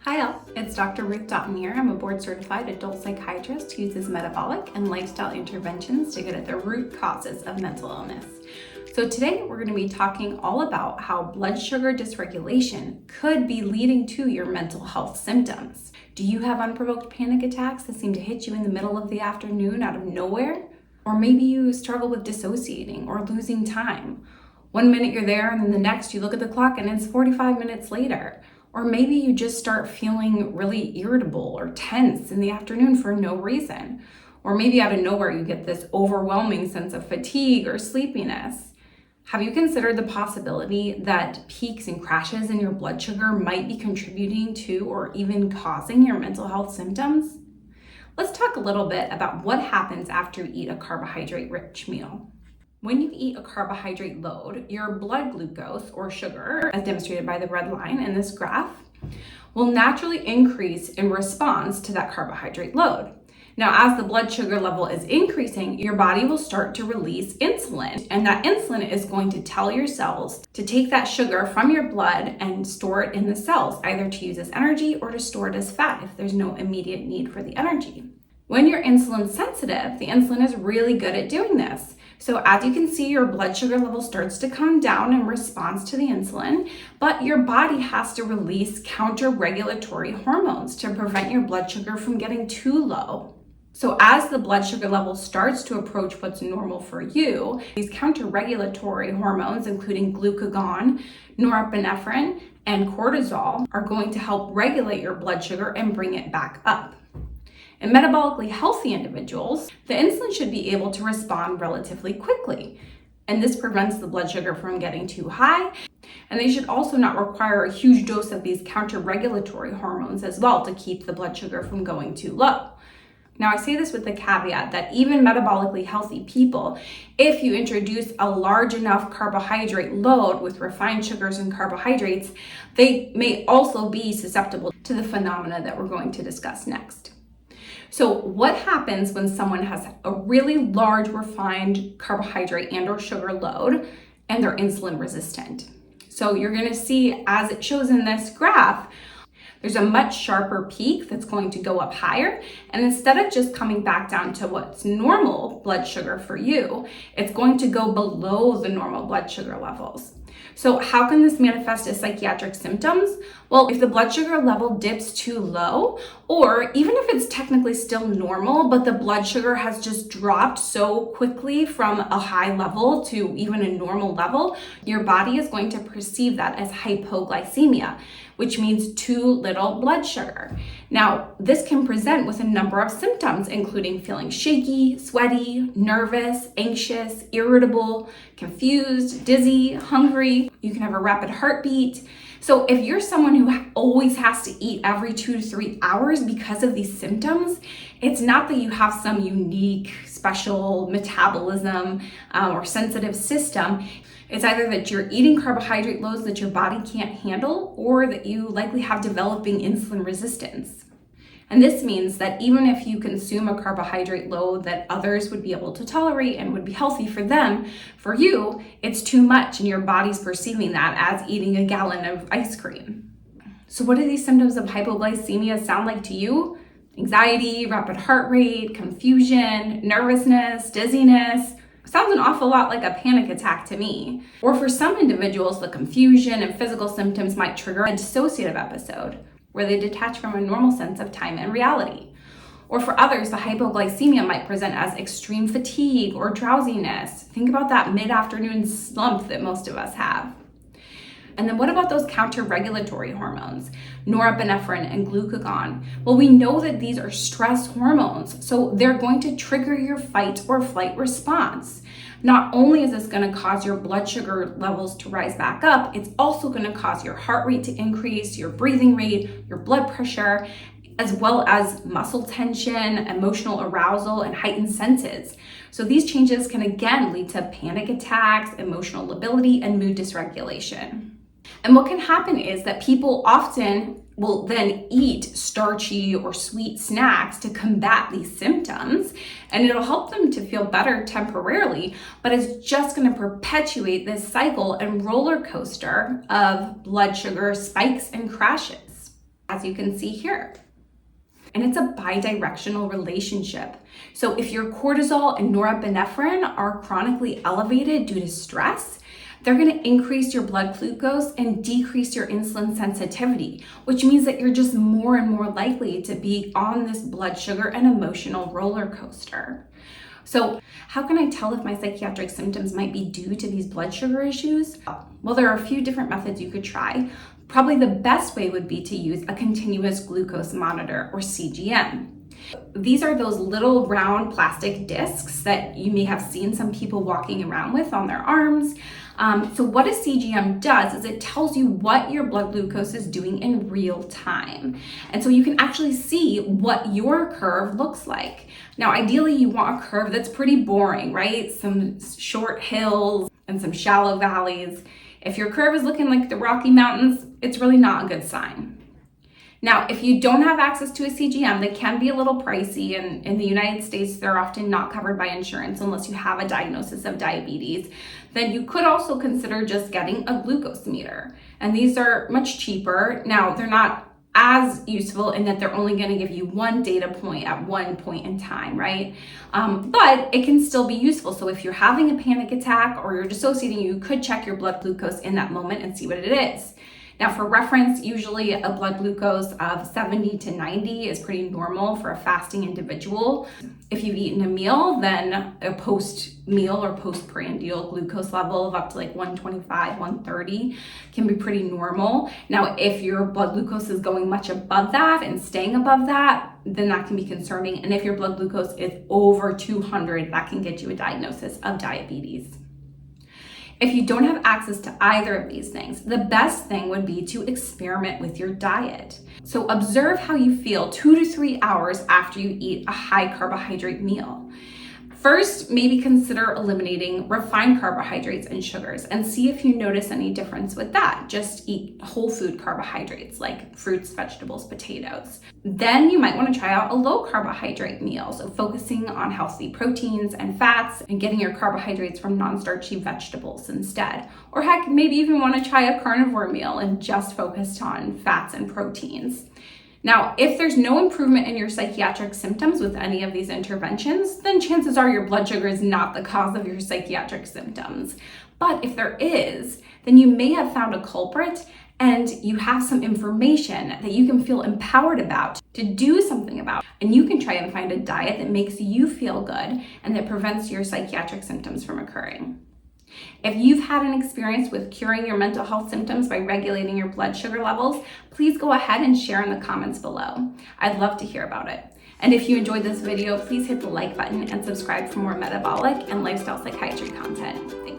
Hi all, it's Dr. Ruth Dotton. I'm a board-certified adult psychiatrist who uses metabolic and lifestyle interventions to get at the root causes of mental illness. So today we're going to be talking all about how blood sugar dysregulation could be leading to your mental health symptoms. Do you have unprovoked panic attacks that seem to hit you in the middle of the afternoon out of nowhere? Or maybe you struggle with dissociating or losing time. 1 minute you're there and then the next you look at the clock and it's 45 minutes later. Or maybe you just start feeling really irritable or tense in the afternoon for no reason. Or maybe out of nowhere you get this overwhelming sense of fatigue or sleepiness. Have you considered the possibility that peaks and crashes in your blood sugar might be contributing to or even causing your mental health symptoms? Let's talk a little bit about what happens after you eat a carbohydrate-rich meal. When you eat a carbohydrate load, your blood glucose or sugar, as demonstrated by the red line in this graph, will naturally increase in response to that carbohydrate load. Now, as the blood sugar level is increasing, your body will start to release insulin, and that insulin is going to tell your cells to take that sugar from your blood and store it in the cells, either to use as energy or to store it as fat if there's no immediate need for the energy. When you're insulin sensitive, the insulin is really good at doing this. So as you can see, your blood sugar level starts to come down in response to the insulin, but your body has to release counter-regulatory hormones to prevent your blood sugar from getting too low. So as the blood sugar level starts to approach what's normal for you, these counter-regulatory hormones, including glucagon, norepinephrine, and cortisol, are going to help regulate your blood sugar and bring it back up. In metabolically healthy individuals, the insulin should be able to respond relatively quickly, and this prevents the blood sugar from getting too high, and they should also not require a huge dose of these counter-regulatory hormones as well to keep the blood sugar from going too low. Now, I say this with the caveat that even metabolically healthy people, if you introduce a large enough carbohydrate load with refined sugars and carbohydrates, they may also be susceptible to the phenomena that we're going to discuss next. So what happens when someone has a really large refined carbohydrate and or sugar load and they're insulin resistant? So you're going to see, as it shows in this graph, there's a much sharper peak that's going to go up higher. And instead of just coming back down to what's normal blood sugar for you, it's going to go below the normal blood sugar levels. So how can this manifest as psychiatric symptoms? Well, if the blood sugar level dips too low, or even if it's technically still normal, but the blood sugar has just dropped so quickly from a high level to even a normal level, your body is going to perceive that as hypoglycemia, which means too little blood sugar. Now, this can present with a number of symptoms, including feeling shaky, sweaty, nervous, anxious, irritable, confused, dizzy, hungry. You can have a rapid heartbeat. So if you're someone who always has to eat every 2 to 3 hours because of these symptoms, it's not that you have some unique, special metabolism or sensitive system. It's either that you're eating carbohydrate loads that your body can't handle, or that you likely have developing insulin resistance. And this means that even if you consume a carbohydrate load that others would be able to tolerate and would be healthy for them, for you, it's too much and your body's perceiving that as eating a gallon of ice cream. So what do these symptoms of hypoglycemia sound like to you? Anxiety, rapid heart rate, confusion, nervousness, dizziness. Sounds an awful lot like a panic attack to me. Or for some individuals, the confusion and physical symptoms might trigger a dissociative episode, where they detach from a normal sense of time and reality. Or for others, the hypoglycemia might present as extreme fatigue or drowsiness. Think about that mid-afternoon slump that most of us have. And then what about those counter-regulatory hormones, norepinephrine and glucagon? Well, we know that these are stress hormones, so they're going to trigger your fight or flight response. Not only is this going to cause your blood sugar levels to rise back up, it's also going to cause your heart rate to increase, your breathing rate, your blood pressure, as well as muscle tension, emotional arousal, and heightened senses. So these changes can again lead to panic attacks, emotional lability, and mood dysregulation. And what can happen is that people often will then eat starchy or sweet snacks to combat these symptoms, and it'll help them to feel better temporarily, but it's just going to perpetuate this cycle and roller coaster of blood sugar spikes and crashes. as you can see here. And it's a bidirectional relationship. So if your cortisol and norepinephrine are chronically elevated due to stress, they're going to increase your blood glucose and decrease your insulin sensitivity, which means that you're just more and more likely to be on this blood sugar and emotional roller coaster. So how can I tell if my psychiatric symptoms might be due to these blood sugar issues? Well, there are a few different methods you could try. Probably the best way would be to use a continuous glucose monitor, or CGM. These are those little round plastic discs that you may have seen some people walking around with on their arms. So what a CGM does is it tells you what your blood glucose is doing in real time. And so you can actually see what your curve looks like. Now, ideally you want a curve that's pretty boring, right? Some short hills and some shallow valleys. If your curve is looking like the Rocky Mountains, it's really not a good sign. Now, if you don't have access to a CGM, they can be a little pricey, and in the United States, they're often not covered by insurance unless you have a diagnosis of diabetes. Then you could also consider just getting a glucose meter. And these are much cheaper. Now, they're not as useful in that they're only going to give you one data point at one point in time, right? But it can still be useful. So if you're having a panic attack or you're dissociating, you could check your blood glucose in that moment and see what it is. Now, for reference, usually a blood glucose of 70 to 90 is pretty normal for a fasting individual. If you've eaten a meal, then a post-meal or post-prandial glucose level of up to like 125, 130 can be pretty normal. Now, if your blood glucose is going much above that and staying above that, then that can be concerning. And if your blood glucose is over 200, that can get you a diagnosis of diabetes. If you don't have access to either of these things, the best thing would be to experiment with your diet. So observe how you feel 2 to 3 hours after you eat a high carbohydrate meal. First, maybe consider eliminating refined carbohydrates and sugars and see if you notice any difference with that. Just eat whole food carbohydrates like fruits, vegetables, potatoes. Then you might want to try out a low carbohydrate meal, so focusing on healthy proteins and fats and getting your carbohydrates from non-starchy vegetables instead. Or heck, maybe even want to try a carnivore meal and just focus on fats and proteins. Now, if there's no improvement in your psychiatric symptoms with any of these interventions, then chances are your blood sugar is not the cause of your psychiatric symptoms. But if there is, then you may have found a culprit and you have some information that you can feel empowered about to do something about. And you can try and find a diet that makes you feel good and that prevents your psychiatric symptoms from occurring. If you've had an experience with curing your mental health symptoms by regulating your blood sugar levels, please go ahead and share in the comments below. I'd love to hear about it. And if you enjoyed this video, please hit the like button and subscribe for more metabolic and lifestyle psychiatry content. Thanks.